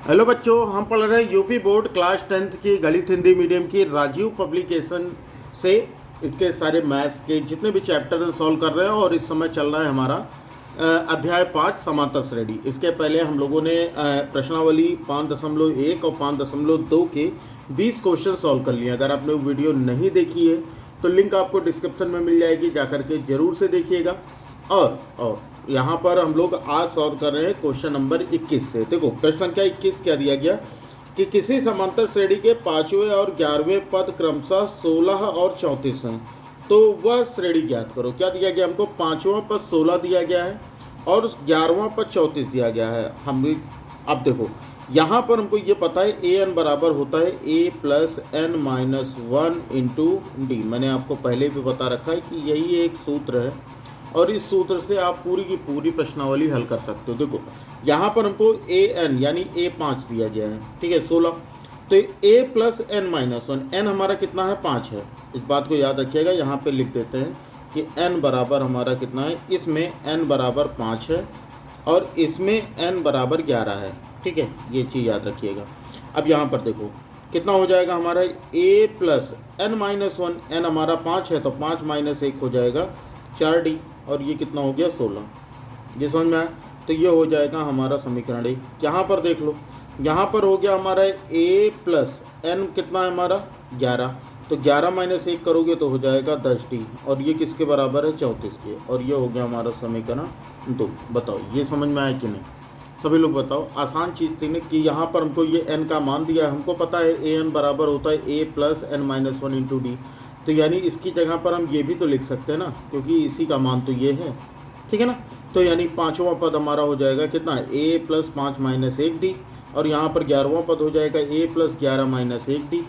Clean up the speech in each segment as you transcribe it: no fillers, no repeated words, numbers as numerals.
Hello बच्चों, हम पढ़ रहे हैं यूपी बोर्ड क्लास 10th की गणित हिंदी मीडियम की राजीव पब्लिकेशन से। इसके सारे मैथ्स के जितने भी चैप्टर हैं सॉल्व कर रहे हैं और इस समय चल रहा है हमारा अध्याय 5 समांतर श्रेणी। इसके पहले हम लोगों ने प्रश्नावली 5.1 और 5.2 के 20 क्वेश्चन सॉल्व कर लिए। अगर आपने वो वीडियो नहीं देखी है तो लिंक आपको डिस्क्रिप्शन में मिल जाएगी, जा करके ज़रूर से देखिएगा। और यहाँ पर हम लोग आज सॉल्व कर रहे हैं क्वेश्चन नंबर 21 से। देखो प्रश्न संख्या 21 क्या दिया गया कि किसी समांतर श्रेणी के 5वें और 11वें पद क्रमशः 16 और 34 हैं, तो वह श्रेणी ज्ञात करो। क्या दिया गया हमको? 5वां पद 16 दिया गया है और 11वां पद 34 दिया गया है। हम अब देखो यहाँ पर हमको ये पता है ए एन बराबर होता है a plus n minus 1 into d. मैंने आपको पहले भी बता रखा है कि यही एक सूत्र है और इस सूत्र से आप पूरी की पूरी प्रश्नावली हल कर सकते हो। देखो यहाँ पर हमको ए एन यानी ए 5 दिया गया है, ठीक है, 16। तो ए प्लस एन माइनस 1, एन हमारा कितना है? 5 है। इस बात को याद रखिएगा, यहाँ पे लिख देते हैं कि एन बराबर हमारा कितना है। इसमें एन बराबर 5 है और इसमें एन बराबर 11 है, ठीक है, ये चीज़ याद रखिएगा। अब यहाँ पर देखो कितना हो जाएगा हमारा ए प्लस एन माइनस 1, एन हमारा 5 है तो 5 माइनस 1 हो जाएगा 4d और ये कितना हो गया 16। ये समझ में आया? तो ये हो जाएगा हमारा समीकरण 1। यहाँ पर देख लो, यहाँ पर हो गया हमारा a प्लस एन कितना है हमारा 11, तो 11 माइनस 1 करोगे तो हो जाएगा 10d और ये किसके बराबर है? 34 के। और ये हो गया हमारा समीकरण 2। बताओ ये समझ में आया कि नहीं? सभी लोग बताओ। आसान चीज़ थी ना कि यहाँ पर हमको ये n का मान दिया है, हमको पता है ए एन बराबर होता है a plus n minus 1 into d. तो यानी इसकी जगह पर हम ये भी तो लिख सकते हैं ना, क्योंकि इसी का मान तो ये है, ठीक है ना। तो यानी 5वां पद हमारा हो जाएगा कितना? a प्लस 5 माइनस 1d और यहाँ पर 11वां पद हो जाएगा a प्लस 11 माइनस 1d,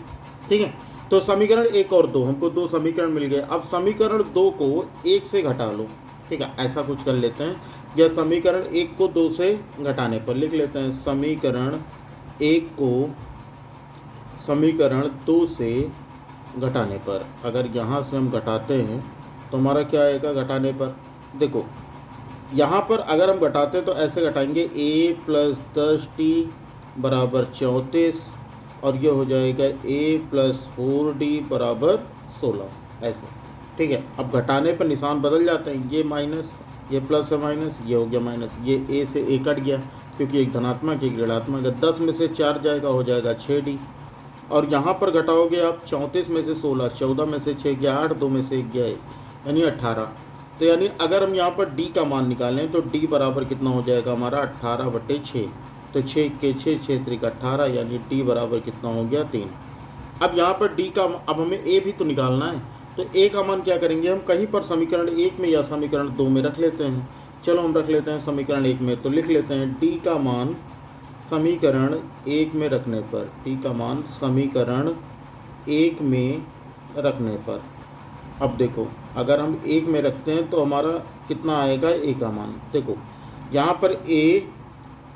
ठीक है। तो समीकरण 1 और 2, हमको 2 समीकरण मिल गए। अब समीकरण 2 को 1 से घटा लो, ठीक है। ऐसा कुछ कर लेते हैं, या समीकरण 1 को 2 से घटाने पर लिख लेते हैं। समीकरण 1 को समीकरण 2 से घटाने पर, अगर यहाँ से हम घटाते हैं तो हमारा क्या आएगा घटाने पर? देखो यहाँ पर अगर हम घटाते हैं तो ऐसे घटाएंगे a प्लस 10t बराबर 34 और ये हो जाएगा a प्लस 4d बराबर 16, ऐसे, ठीक है। अब घटाने पर निशान बदल जाते हैं, ये माइनस, ये प्लस है माइनस, ये हो गया माइनस, ये a से a कट गया क्योंकि एक धनात्मक एक ऋणात्मक है। 10 में से 4 जाएगा, हो जाएगा 6d और यहाँ पर घटाओगे आप 34 में से 16, 14 में से 6 गया 8, 2 में से 1 गया 1 यानी 18। तो यानी अगर हम यहाँ पर d का मान निकालें तो d बराबर कितना हो जाएगा हमारा 18/6। तो 6 के 6, 6 त्रिक 18 यानी d बराबर कितना हो गया 3। अब यहाँ पर d का, अब हमें a भी तो निकालना है, तो a का मान क्या करेंगे हम? कहीं पर समीकरण 1 में या समीकरण 2 में रख लेते हैं। चलो हम रख लेते हैं समीकरण 1 में, तो लिख लेते हैं d का मान समीकरण 1 में रखने पर, टी का मान समीकरण 1 में रखने पर। अब देखो अगर हम 1 में रखते हैं तो हमारा कितना आएगा a का मान? देखो यहाँ पर a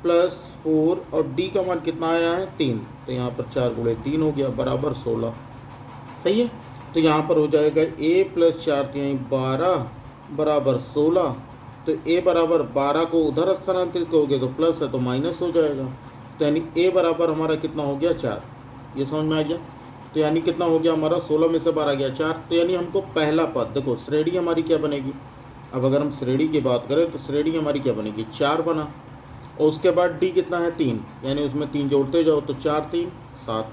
प्लस 4 और d का मान कितना आया है 3, तो यहाँ पर 4 गुणे 3 हो गया बराबर 16, सही है। तो यहाँ पर हो जाएगा a प्लस 4 यानी 12 बराबर 16। तो a बराबर 12 को उधर स्थानांतरित करोगे तो प्लस है तो माइनस हो जाएगा। तो यानी a बराबर हमारा कितना हो गया 4। ये समझ में आ गया? तो यानी कितना हो गया हमारा 16 में से 12 गया 4। तो यानी हमको पहला पद, देखो श्रेणी हमारी क्या बनेगी? अब अगर हम श्रेणी की बात करें तो श्रेणी हमारी क्या बनेगी? 4 बना और उसके बाद d कितना है 3, यानी उसमें 3 जोड़ते जाओ तो 4 3 7,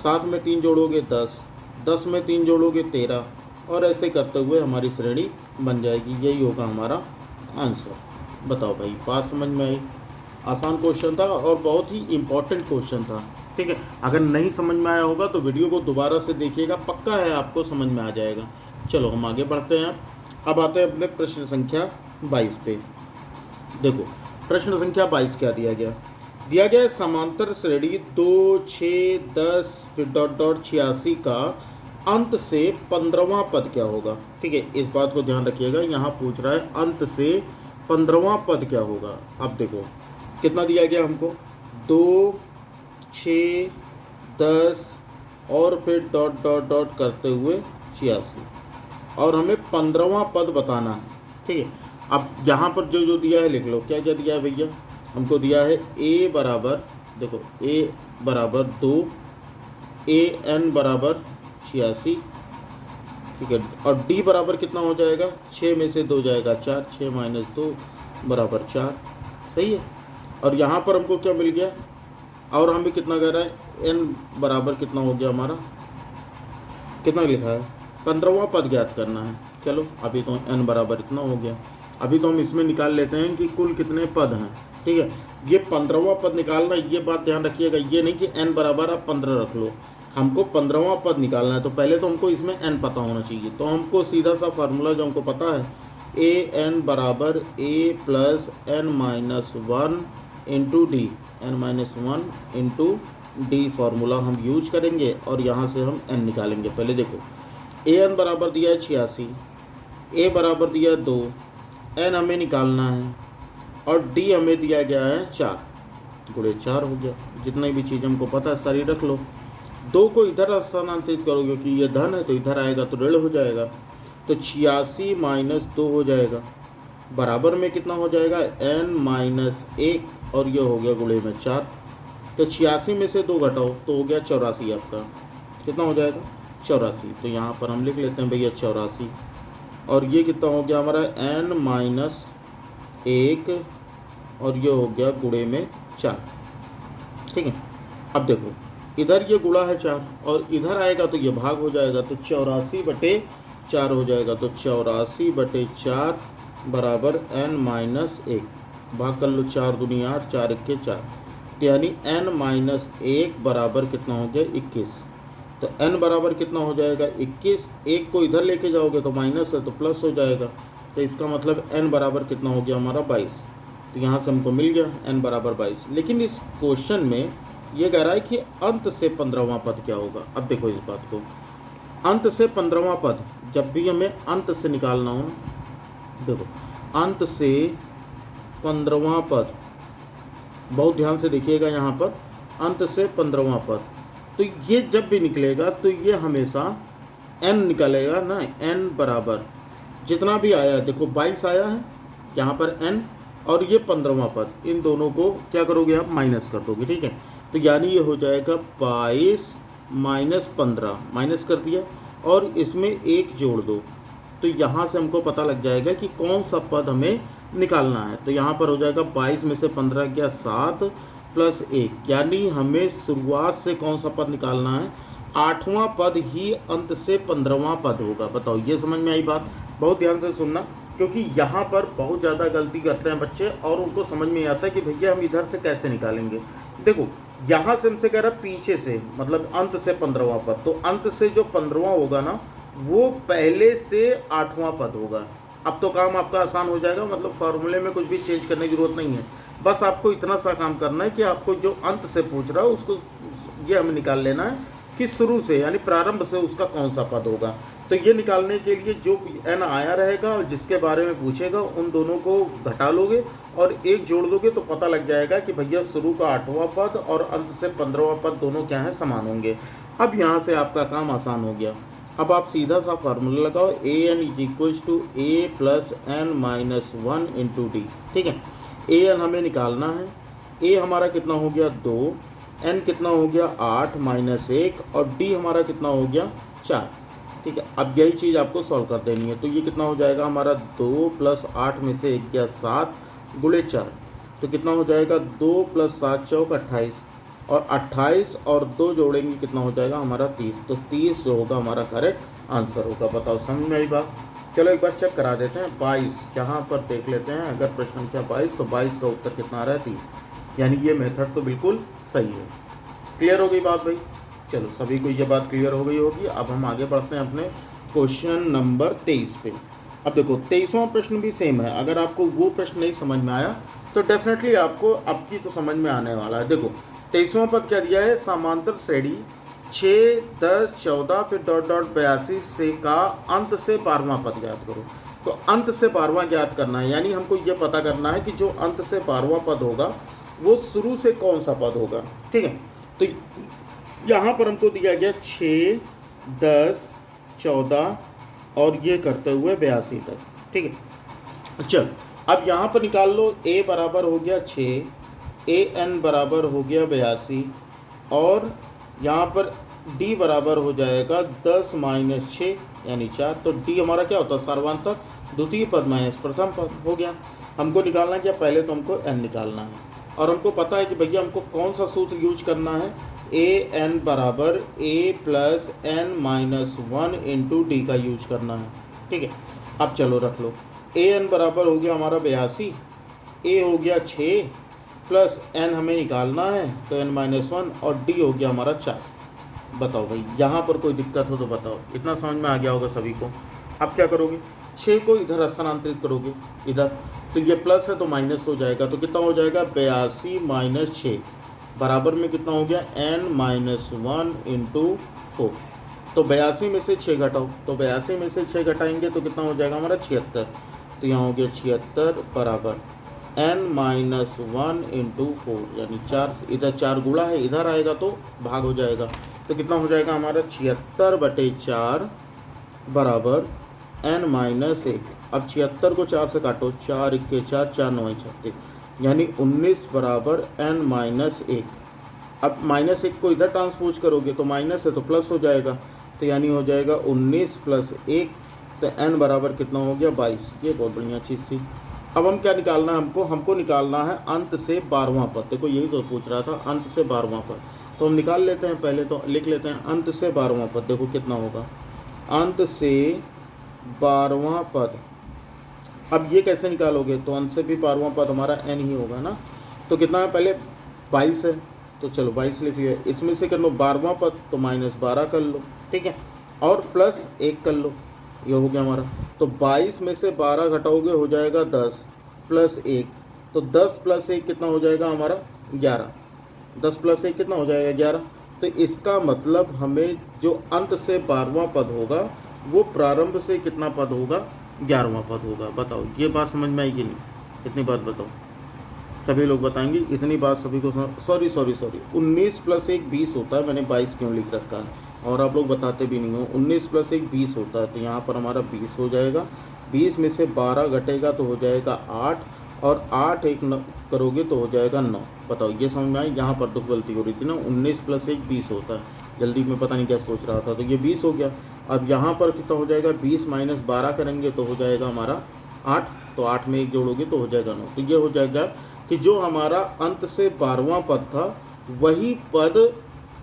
7 में 3 जोड़ोगे 10, 10 में 3 जोड़ोगे 13 और ऐसे करते हुए हमारी श्रेणी बन जाएगी। यही होगा हमारा आंसर। बताओ भाई, बात समझ में आई? आसान क्वेश्चन था और बहुत ही इम्पोर्टेंट क्वेश्चन था, ठीक है। अगर नहीं समझ में आया होगा तो वीडियो को दोबारा से देखिएगा, पक्का है आपको समझ में आ जाएगा। चलो हम आगे बढ़ते हैं। अब आते हैं अपने प्रश्न संख्या 22 पे। देखो प्रश्न संख्या 22 क्या दिया गया? दिया गया समांतर श्रेणी 2 6 10 फिर डॉट डॉट 86 का अंत से 15वां पद क्या होगा? ठीक है, इस बात को ध्यान रखिएगा। यहाँ पूछ रहा है अंत से 15वां पद क्या होगा। अब देखो कितना दिया गया हमको? 2 6 10 और फिर डॉट डॉट डॉट करते हुए 86 और हमें 15वां पद बताना है, ठीक है। अब यहाँ पर जो जो दिया है लिख लो। क्या क्या दिया है भैया? हमको दिया है a बराबर देखो a बराबर 2, an बराबर 86, ठीक है, और d बराबर कितना हो जाएगा, 6 में से 2 जाएगा 4, 6 माइनस 2 बराबर 4, सही है। और यहाँ पर हमको क्या मिल गया, और हमें कितना कह रहा है, n बराबर कितना हो गया हमारा, कितना लिखा है, 15वां पद ज्ञात करना है। चलो अभी तो n बराबर इतना हो गया, अभी तो हम इसमें निकाल लेते हैं कि कुल कितने पद हैं, ठीक है। ये 15वां पद निकालना, ये बात ध्यान रखिएगा, ये नहीं कि n बराबर आप 15 रख लो, हमको 15वां पद निकालना है, तो पहले तो हमको इसमें n पता होना चाहिए। तो हमको सीधा सा फार्मूला जो हमको पता है, an बराबर a plus n minus 1 into D, n minus 1 into D formula हम यूज करेंगे और यहाँ से हम n निकालेंगे। पहले देखो an बराबर दिया है 86, a बराबर दिया है 2, n हमें निकालना है और d हमें दिया गया है 4, गुणे 4 हो गया। जितनी भी चीज़ हमको पता है सारी रख लो। 2 को इधर स्थानांतरित करोगे क्योंकि ये धन है तो इधर आएगा तो ऋण हो जाएगा, तो 86 माइनस 2 हो जाएगा, बराबर में कितना हो जाएगा, n माइनस 1 और ये हो गया गुणे में 4। तो 86 में से 2 घटाओ तो हो गया 84, आपका कितना हो जाएगा, 84। तो यहाँ पर हम लिख लेते हैं भैया 84, और ये कितना हो गया हमारा, n माइनस 1 और ये हो गया गुणे में 4, ठीक है। अब देखो इधर ये गुणा है 4 और इधर आएगा तो ये भाग हो जाएगा, तो 84/4 हो जाएगा। तो 84/4 बराबर n माइनस 1, भाग कर लो, 4 दूनी 8, 4 इक्के 4, यानी n माइनस 1 बराबर कितना हो गया, 21। तो n बराबर कितना हो जाएगा, 21। 1 को इधर लेके जाओगे तो माइनस है तो प्लस हो जाएगा, तो इसका मतलब n बराबर कितना हो गया हमारा, 22। तो यहाँ से हमको मिल गया n बराबर 22। लेकिन इस क्वेश्चन में ये कह रहा है कि अंत से 15वां पद क्या होगा। अब देखो इस बात को, अंत से 15वां पद जब भी हमें अंत से निकालना हो, देखो अंत से 15वां पद, बहुत ध्यान से देखिएगा यहाँ पर, अंत से 15वां पद, तो ये जब भी निकलेगा तो ये हमेशा n निकलेगा ना, n बराबर जितना भी आया, देखो 22 आया है यहाँ पर n, और ये 15वां पद, इन दोनों को क्या करोगे आप, माइनस कर दोगे, ठीक है। तो यानी ये हो जाएगा 22 माइनस 15, माइनस कर दिया और इसमें 1 जोड़ दो, तो यहाँ से हमको पता लग जाएगा कि कौन सा पद हमें निकालना है। तो यहाँ पर हो जाएगा 22 में से 15 गया 7 प्लस 1, यानी हमें शुरुआत से कौन सा पद निकालना है, 8वां पद ही अंत से 15वां पद होगा। बताओ ये समझ में आई बात, बहुत ध्यान से सुनना, क्योंकि यहाँ पर बहुत ज़्यादा गलती करते हैं बच्चे और उनको समझ में आता है कि भैया हम इधर से कैसे निकालेंगे। देखो यहाँ से हमसे कह रहा है पीछे से, मतलब अंत से 15वां पद, तो अंत से जो 15वां होगा ना वो पहले से 8वां पद होगा। अब तो काम आपका आसान हो जाएगा, मतलब फार्मूले में कुछ भी चेंज करने की जरूरत नहीं है, बस आपको इतना सा काम करना है कि आपको जो अंत से पूछ रहा है उसको ये हमें निकाल लेना है कि शुरू से यानी प्रारंभ से उसका कौन सा पद होगा। तो ये निकालने के लिए जो n आया रहेगा और जिसके बारे में पूछेगा उन दोनों को घटा लोगे और 1 जोड़ दोगे तो पता लग जाएगा कि भैया शुरू का 8वां पद और अंत से 15वां पद दोनों क्या हैं, समान होंगे। अब यहाँ से आपका काम आसान हो गया। अब आप सीधा सा फार्मूला लगाओ, an is equals to a plus n minus 1 into d, ठीक है। an हमें निकालना है, a हमारा कितना हो गया 2, n कितना हो गया 8 माइनस 1 और d हमारा कितना हो गया 4, ठीक है। अब यही चीज़ आपको सॉल्व कर देनी है, तो ये कितना हो जाएगा हमारा 2 प्लस 8 में से 1 गया 7 गुणे 4, तो कितना हो जाएगा 2 प्लस 7 चौक 28 और 28 और 2 जोड़ेंगे कितना हो जाएगा हमारा 30, तो 30 जो होगा हमारा करेक्ट आंसर होगा। बताओ समझ में आई बात। चलो एक बार चेक करा देते हैं, 22 यहाँ पर देख लेते हैं, अगर प्रश्न संख्या 22 तो 22 का उत्तर कितना आ रहा है 30, यानी ये मेथड तो बिल्कुल सही है। क्लियर हो गई बात भाई। चलो सभी को ये बात क्लियर हो गई होगी। अब हम आगे बढ़ते हैं अपने क्वेश्चन नंबर 23 पे। अब देखो 23वां प्रश्न भी सेम है, अगर आपको वो प्रश्न नहीं समझ में आया तो डेफिनेटली आपको अब की तो समझ में आने वाला है। देखो 23वां पद क्या दिया है, समांतर श्रेणी 6, 10, 14 फिर डॉट डॉट 82 से का अंत से 12वां पद ज्ञात करो। तो अंत से 12वां ज्ञात करना है, यानी हमको ये पता करना है कि जो अंत से 12वां पद होगा वो शुरू से कौन सा पद होगा, ठीक है। तो यहाँ पर हमको दिया गया 6, 10, 14 और ये करते हुए 82 तक, ठीक है। चल अब यहाँ पर निकाल लो, a बराबर हो गया 6, ए एन बराबर हो गया 82 और यहाँ पर डी बराबर हो जाएगा 10 - 6 यानी 4। तो डी हमारा क्या होता है, सर्वांतर द्वितीय पद माइनस प्रथम पद हो गया। हमको निकालना है क्या, पहले तो हमको एन निकालना है और हमको पता है कि भैया हमको कौन सा सूत्र यूज करना है, ए एन बराबर a plus n minus 1 into d का यूज करना है। ठीक है, अब चलो रख लो, ए एन बराबर हो गया हमारा 82, ए हो गया 6 प्लस एन हमें निकालना है तो एन माइनस 1 और डी हो गया हमारा 4। बताओ भाई, यहाँ पर कोई दिक्कत हो तो बताओ। इतना समझ में आ गया होगा सभी को। अब क्या करोगे, 6 को इधर स्थानांतरित करोगे इधर, तो ये प्लस है तो माइनस हो जाएगा, तो कितना हो जाएगा 82 - 6 बराबर में कितना हो गया n - 1 इंटू 4। तो 82 में से 6 घटाओ, तो 82 में से 6 घटाएंगे तो कितना हो जाएगा हमारा 76। तो यहाँ हो गया 76 बराबर n - 1 इंटू 4 यानी 4, इधर 4 गुणा है, इधर आएगा तो भाग हो जाएगा। तो कितना हो जाएगा हमारा 76/4 बराबर n - 1। अब 76 को 4 से काटो, 4 × 4 4 9 36 यानी 19 बराबर n - 1। अब -1 को इधर ट्रांसपोज करोगे तो माइनस है तो प्लस हो जाएगा, तो यानी हो जाएगा 19 + 1, तो n बराबर कितना हो गया 22। ये बहुत बढ़िया चीज़ थी। अब हम क्या निकालना है, हमको निकालना है अंत से 12वां पद। देखो यही तो पूछ रहा था, अंत से 12वां पद, तो हम निकाल लेते हैं। पहले तो लिख लेते हैं अंत से 12वां पद। देखो कितना होगा अंत से 12वां पद। अब ये कैसे निकालोगे, तो अंत से भी 12वां पद हमारा n ही होगा ना। तो कितना है, पहले 22 है तो चलो 22 लिख लिया, इसमें से कर लो 12वां पद तो -12 कर लो, ठीक है, और प्लस 1 कर लो, ये हो गया हमारा। तो 22 में से 12 घटाओगे हो जाएगा 10 प्लस 1, तो 10 + 1 कितना हो जाएगा हमारा 11। 10 + 1 कितना हो जाएगा 11। तो इसका मतलब हमें जो अंत से 12वां पद होगा वो प्रारंभ से कितना पद होगा, 11वां पद होगा। बताओ ये बात समझ में आई कि नहीं, इतनी बात बताओ। सभी लोग बताएंगे इतनी बात सभी को। सॉरी 19 + 1 20 होता है, मैंने 22 क्यों लिख रखा है और आप लोग बताते भी नहीं हो। 19 + 1 20 होता है, तो यहाँ पर हमारा 20 हो जाएगा। 20 में से 12 घटेगा तो हो जाएगा 8 और 8 1 करोगे तो हो जाएगा 9। बताओ ये समझ में आई, यहाँ पर तो गलती हो रही थी ना। 19 + 1 20 होता है, जल्दी में पता नहीं क्या सोच रहा था, तो ये 20 हो गया। अब यहाँ पर कितना हो जाएगा, 20 - 12 करेंगे तो हो जाएगा हमारा 8, तो 8 में 1 जोड़ोगे तो हो जाएगा 9। तो ये हो जाएगा कि जो हमारा अंत से 12वां पद था वही पद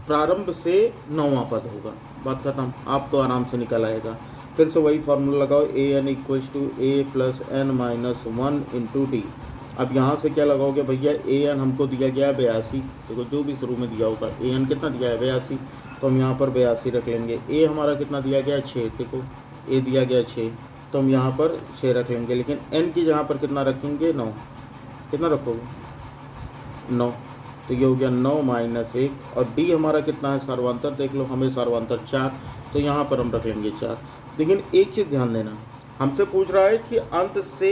प्रारंभ से 9वां पद होगा। बात खत्म, आप तो आराम से निकल आएगा। फिर से वही फार्मूला लगाओ, an = a + n - 1 into D. अब यहाँ से क्या लगाओगे भैया, an हमको दिया गया है 82। देखो जो भी शुरू में दिया होगा, an कितना दिया है 82, तो हम यहाँ पर 82 रख लेंगे। a हमारा कितना दिया गया है 6, देखो a दिया गया 6, तो हम यहाँ पर 6 रख लेंगे। लेकिन n की जहाँ पर कितना रखेंगे 9, कितना रखोगे 9, तो ये हो गया 9 - 1। और डी हमारा कितना है, सर्वांतर देख लो, हमें सर्वांतर 4, तो यहाँ पर हम रख लेंगे 4। लेकिन एक चीज़ ध्यान देना, हमसे पूछ रहा है कि अंत से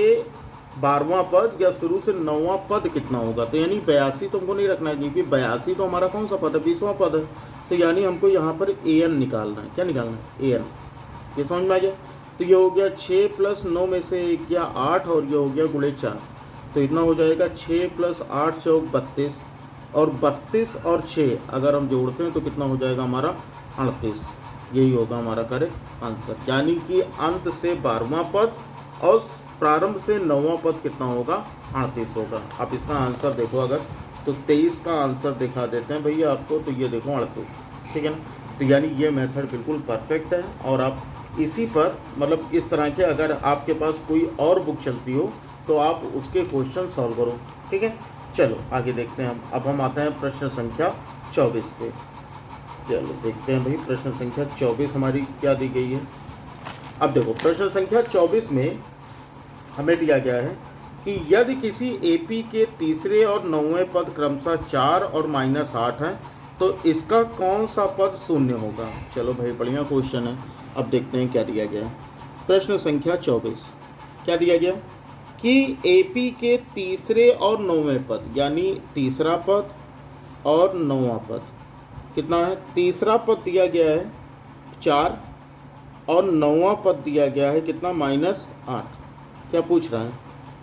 12वां पद या शुरू से 9वां पद कितना होगा, तो यानी 82 तो हमको नहीं रखना है, क्योंकि 82 तो हमारा कौन सा पद है, 20वां पद है। तो यानी हमको यहाँ पर an निकालना है। क्या निकालना है, an। ये समझ में आ गया। तो ये हो गया 6 + 9 में से 1 गया 8 और ये हो गया × 4, तो इतना हो जाएगा 6 + 8 = 32, और 32 और 6 अगर हम जोड़ते हैं तो कितना हो जाएगा हमारा 38। यही होगा हमारा करेक्ट आंसर। यानी कि अंत से 12वां पद और प्रारंभ से 9वां पद कितना होगा, 38 होगा। आप इसका आंसर देखो, अगर तो 23 का आंसर दिखा देते हैं भैया आपको, तो ये देखो 38, ठीक है ना। तो यानी ये मेथड बिल्कुल परफेक्ट है और आप इसी पर मतलब इस तरह के अगर आपके पास कोई और बुक चलती हो तो आप उसके क्वेश्चन सॉल्व करो, ठीक है। चलो आगे देखते हैं हम। अब हम आते हैं प्रश्न संख्या 24 पे। चलो देखते हैं भाई प्रश्न संख्या 24 हमारी क्या दी गई है। अब देखो प्रश्न संख्या 24 में हमें दिया गया है कि यदि किसी एपी के तीसरे और 9वें पद क्रमशः 4 और -8 हैं तो इसका कौन सा पद शून्य होगा। चलो भाई बढ़िया क्वेश्चन है। अब देखते हैं क्या दिया गया है। प्रश्न संख्या 24 क्या दिया गया कि एपी के तीसरे और 9वें पद, यानी तीसरा पद और 9वां पद कितना है। तीसरा पद दिया गया है 4 और 9वां पद दिया गया है कितना, -8। क्या पूछ रहा है,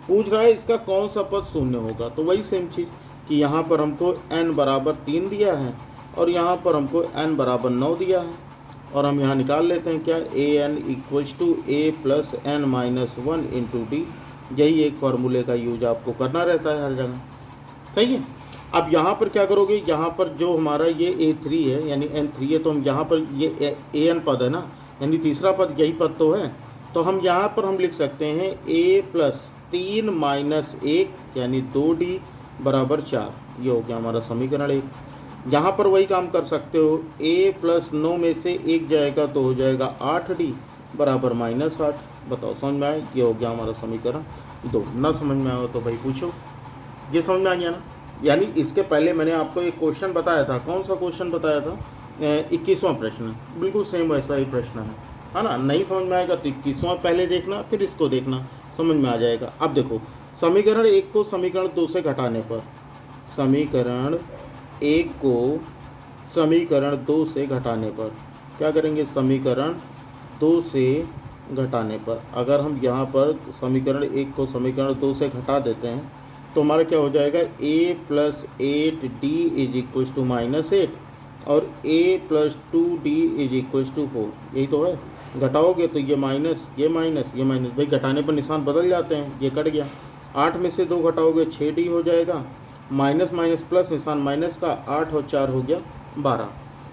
पूछ रहा है इसका कौन सा पद शून्य होगा। तो वही सेम चीज़, कि यहाँ पर हमको n बराबर 3 दिया है और यहाँ पर हमको n बराबर 9 दिया है, और हम यहाँ निकाल लेते हैं क्या, a n equals to a plus n minus 1 into d. यही एक फार्मूले का यूज आपको करना रहता है हर जगह, सही है। अब यहाँ पर क्या करोगे, यहाँ पर जो हमारा ये A3 है यानी N3 है, तो हम यहाँ पर ये AN पद है ना, यानी तीसरा पद यही पद तो है, तो हम यहाँ पर हम लिख सकते हैं A प्लस 3 माइनस 1 यानी 2D बराबर 4। ये हो गया हमारा समीकरण 1। यहाँ पर वही काम कर सकते हो, A प्लस 9 में से 1 जाएगा तो हो जाएगा 8D बराबर माइनस 8। बताओ समझ में आए, ये हो गया हमारा समीकरण 2। ना समझ में आया तो भाई पूछो। ये समझ में आ गया ना। यानी इसके पहले मैंने आपको एक क्वेश्चन बताया था, कौन सा क्वेश्चन बताया था, 21वां प्रश्न, बिल्कुल सेम वैसा ही प्रश्न है ना। नहीं समझ में आएगा तो 21वां पहले देखना, फिर इसको देखना, समझ में आ जाएगा। अब देखो समीकरण 1 को समीकरण 2 से घटाने पर, समीकरण 1 को समीकरण 2 से घटाने पर क्या करेंगे, समीकरण 2 से घटाने पर अगर हम यहाँ पर समीकरण 1 को समीकरण 2 से घटा देते हैं तो हमारा क्या हो जाएगा, a plus 8d is equals to minus 8 और a plus 2d is equals to 4। यही तो है। घटाओगे तो ये माइनस ये माइनस ये माइनस, भाई घटाने पर निशान बदल जाते हैं, ये कट गया। 8 में से 2 घटाओगे 6d हो जाएगा, माइनस माइनस प्लस निशान माइनस का, 8 और 4 हो गया 12।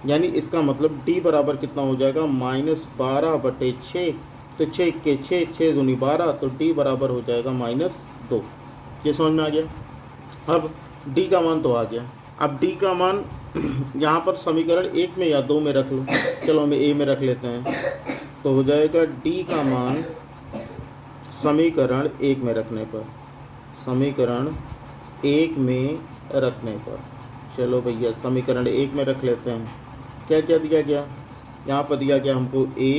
यानी इसका मतलब d बराबर कितना हो जाएगा, माइनस 12/6। तो 6 के 6, 6 दूनी 12, तो d बराबर हो जाएगा -2। ये समझ में आ गया। अब d का मान तो आ गया। अब d का मान यहाँ पर समीकरण 1 में या 2 में रख लो, चलो हम a में रख लेते हैं, तो हो जाएगा d का मान समीकरण 1 में रखने पर, समीकरण 1 में रखने पर, चलो भैया समीकरण 1 में रख लेते हैं। क्या क्या दिया गया, यहाँ पर दिया गया हमको a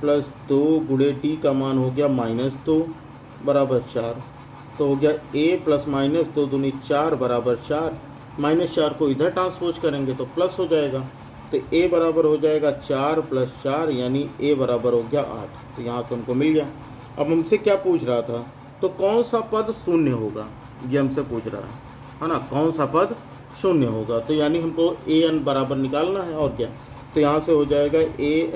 प्लस 2 गुणे d का मान हो गया -2 बराबर 4, तो हो गया a प्लस -2 दूनी 4 बराबर 4, -4 को इधर ट्रांसपोज करेंगे तो प्लस हो जाएगा, तो a बराबर हो जाएगा 4 + 4 यानी a बराबर हो गया 8। तो यहाँ से हमको मिल गया। अब हमसे क्या पूछ रहा था, तो कौन सा पद शून्य होगा, ये हमसे पूछ रहा है ना, कौन सा पद शून्य होगा। तो यानी हमको an बराबर निकालना है और क्या, तो यहाँ से हो जाएगा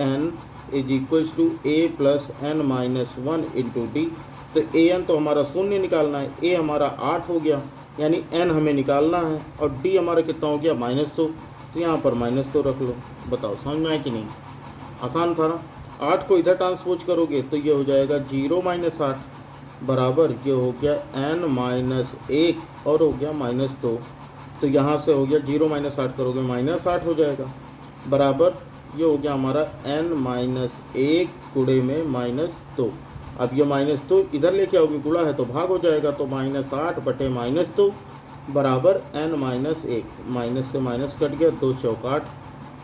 an is equals to a plus n minus 1 into d. तो an तो हमारा शून्य निकालना है, a हमारा 8 हो गया, यानी n हमें निकालना है, और d हमारा कितना हो गया -2। तो यहाँ पर -2 रख लो। बताओ समझ में आया कि नहीं, आसान था ना। 8 को इधर ट्रांसपोज करोगे तो ये हो जाएगा 0 - 8 बराबर ये हो गया n-1 और हो गया -2। तो यहाँ से हो गया 0 - 8 करोगे -8 हो जाएगा, बराबर ये हो गया हमारा n-1 गुणे में -2। अब ये -2 इधर लेके आओगे, गुणा है तो भाग हो जाएगा, तो -8 बटे -2 बराबर n-1, माइनस से माइनस कट गया, 2 चौक 8,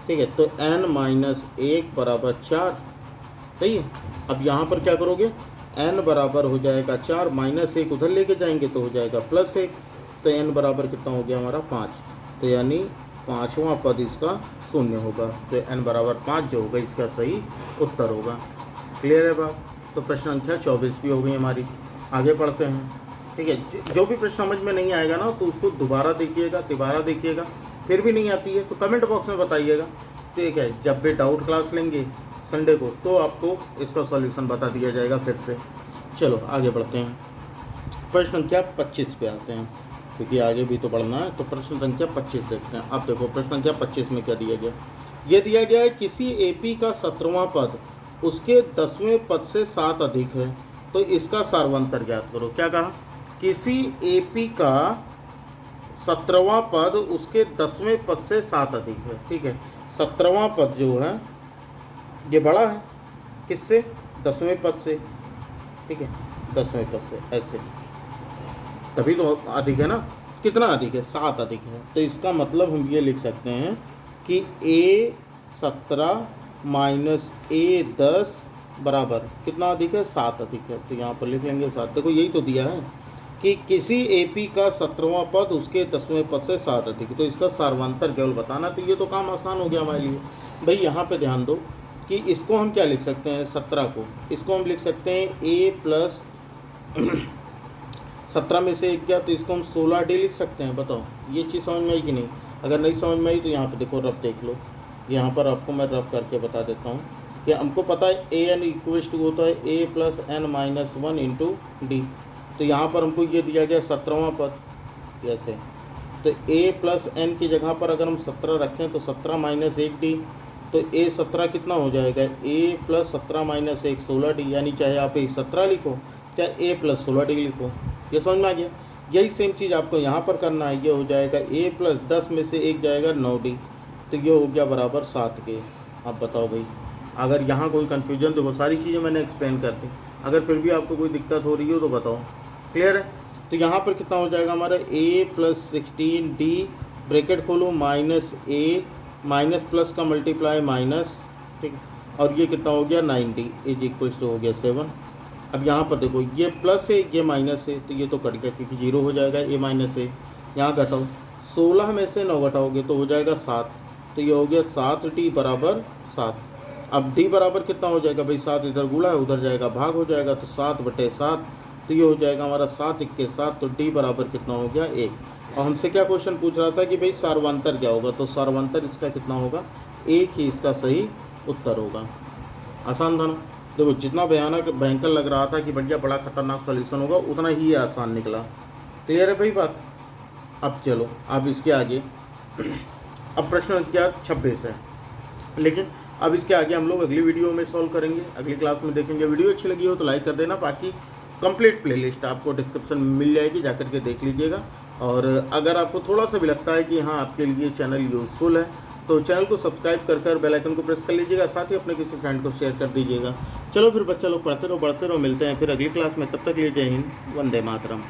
ठीक है। तो n-1 बराबर 4, सही है। अब यहाँ पर क्या करोगे, n बराबर हो जाएगा 4, -1 उधर लेके जाएंगे तो हो जाएगा +1, तो n बराबर कितना हो गया हमारा 5। तो यानी 5वां पद इसका शून्य होगा, तो n बराबर 5 जो होगा इसका सही उत्तर होगा। क्लियर है बात। तो प्रश्न संख्या 24 भी हो गई हमारी। आगे पढ़ते हैं, ठीक है। जो भी प्रश्न समझ में नहीं आएगा ना तो उसको दोबारा देखिएगा, फिर भी नहीं आती है तो कमेंट बॉक्स में बताइएगा, ठीक है। जब भी डाउट क्लास लेंगे संडे को तो आपको इसका सॉल्यूशन बता दिया जाएगा फिर से। चलो आगे बढ़ते हैं, प्रश्न संख्या 25 पे आते हैं, क्योंकि आगे भी तो बढ़ना है। तो प्रश्न संख्या 25 देखते हैं। अब देखो प्रश्न संख्या 25 में क्या दिया गया, ये दिया गया है किसी एपी का 17वां पद उसके 10वें पद से 7 अधिक है, तो इसका सारवंतर ज्ञात करो। क्या कहा, किसी एपी का 17वां पद उसके 10वें पद से 7 अधिक है, ठीक है। 17वां पद जो है ये बड़ा है किससे, 10वें पद से, ठीक है, 10वें पद से, ऐसे तभी तो अधिक है ना। कितना अधिक है, 7 अधिक है। तो इसका मतलब हम ये लिख सकते हैं कि A17 माइनस A10 बराबर कितना अधिक है, 7 अधिक है। तो यहाँ पर लिख लेंगे 7। देखो यही तो दिया है कि किसी एपी का 17वां पद उसके 10वें पद से 7 अधिक, तो इसका सार्वंतर केवल बताना। तो ये तो काम आसान हो गया हमारे लिए। भाई यहाँ पे ध्यान दो कि इसको हम क्या लिख सकते हैं, 17 को इसको हम लिख सकते हैं A प्लस 17 में से 1 गया तो इसको हम 16D लिख सकते हैं। बताओ ये चीज़ समझ में आई कि नहीं? अगर नहीं समझ में आई तो यहाँ पे देखो रफ देख लो। यहाँ पर आपको मैं रफ करके बता देता हूँ कि हमको पता है an इक्वल्स टू होता है a plus n minus 1 into d. तो यहाँ पर हमको ये दिया गया 17वां पद ऐसे। तो a प्लस n की जगह पर अगर हम 17 रखें तो 17 माइनस 1d, तो a 17 कितना हो जाएगा? a प्लस 17 माइनस 1 16d, यानी चाहे आप a 17 लिखो चाहे a प्लस 16d लिखो। ये समझ में आ गया? यही सेम चीज़ आपको यहाँ पर करना है। ये हो जाएगा a प्लस 10 में से 1 जाएगा 9d, तो ये हो गया बराबर 7 के। अब बताओ भाई, अगर यहाँ कोई कन्फ्यूजन, तो वो सारी चीज़ें मैंने एक्सप्लेन कर दी। अगर फिर भी आपको कोई दिक्कत हो रही हो तो बताओ। क्लियर है? तो यहाँ पर कितना हो जाएगा हमारा a प्लस 16d ब्रैकेट खोलो माइनस a माइनस प्लस का मल्टीप्लाई माइनस, ठीक, और ये कितना हो गया 9d इज इक्वल्स टू हो गया 7। अब यहाँ पर देखो ये प्लस है ये माइनस है, तो ये तो कट गया क्योंकि 0 हो जाएगा। a माइनस है, यहाँ घटाओ 16 में से 9 घटाओगे तो हो जाएगा 7, तो ये हो गया 7d बराबर 7। अब d बराबर कितना हो जाएगा भाई? 7 इधर गुणा है उधर जाएगा भाग हो जाएगा, तो 7/7, तो ये हो जाएगा हमारा 7 × 7, तो d बराबर कितना हो गया 1। और हमसे क्या क्वेश्चन पूछ रहा था कि भाई सार्वंतर क्या होगा? तो सार्वंतर इसका कितना होगा? 1 ही इसका सही उत्तर होगा। आसान था ना? देखो जितना भयंकर लग रहा था कि बढ़िया बड़ा खतरनाक सॉल्यूशन होगा, उतना ही आसान निकला। क्लियर है भाई बात? अब चलो अब इसके आगे अब प्रश्न संख्या 26 है, लेकिन अब इसके आगे हम लोग अगली वीडियो में सॉल्व करेंगे, अगली क्लास में देखेंगे। वीडियो अच्छी लगी हो तो लाइक कर देना, बाकी कंप्लीट प्लेलिस्ट आपको डिस्क्रिप्शन में मिल जाएगी, जाकर के देख लीजिएगा। और अगर आपको थोड़ा सा भी लगता है कि हाँ आपके लिए चैनल यूज़फुल है तो चैनल को सब्सक्राइब कर बेल आइकन को प्रेस कर लीजिएगा, साथ ही अपने किसी फ्रेंड को शेयर कर दीजिएगा। चलो फिर बच्चा लोग पढ़ते रहो बढ़ते रहो, मिलते हैं फिर अगली क्लास में। तब तक लिए जय हिंद, वंदे मातरम।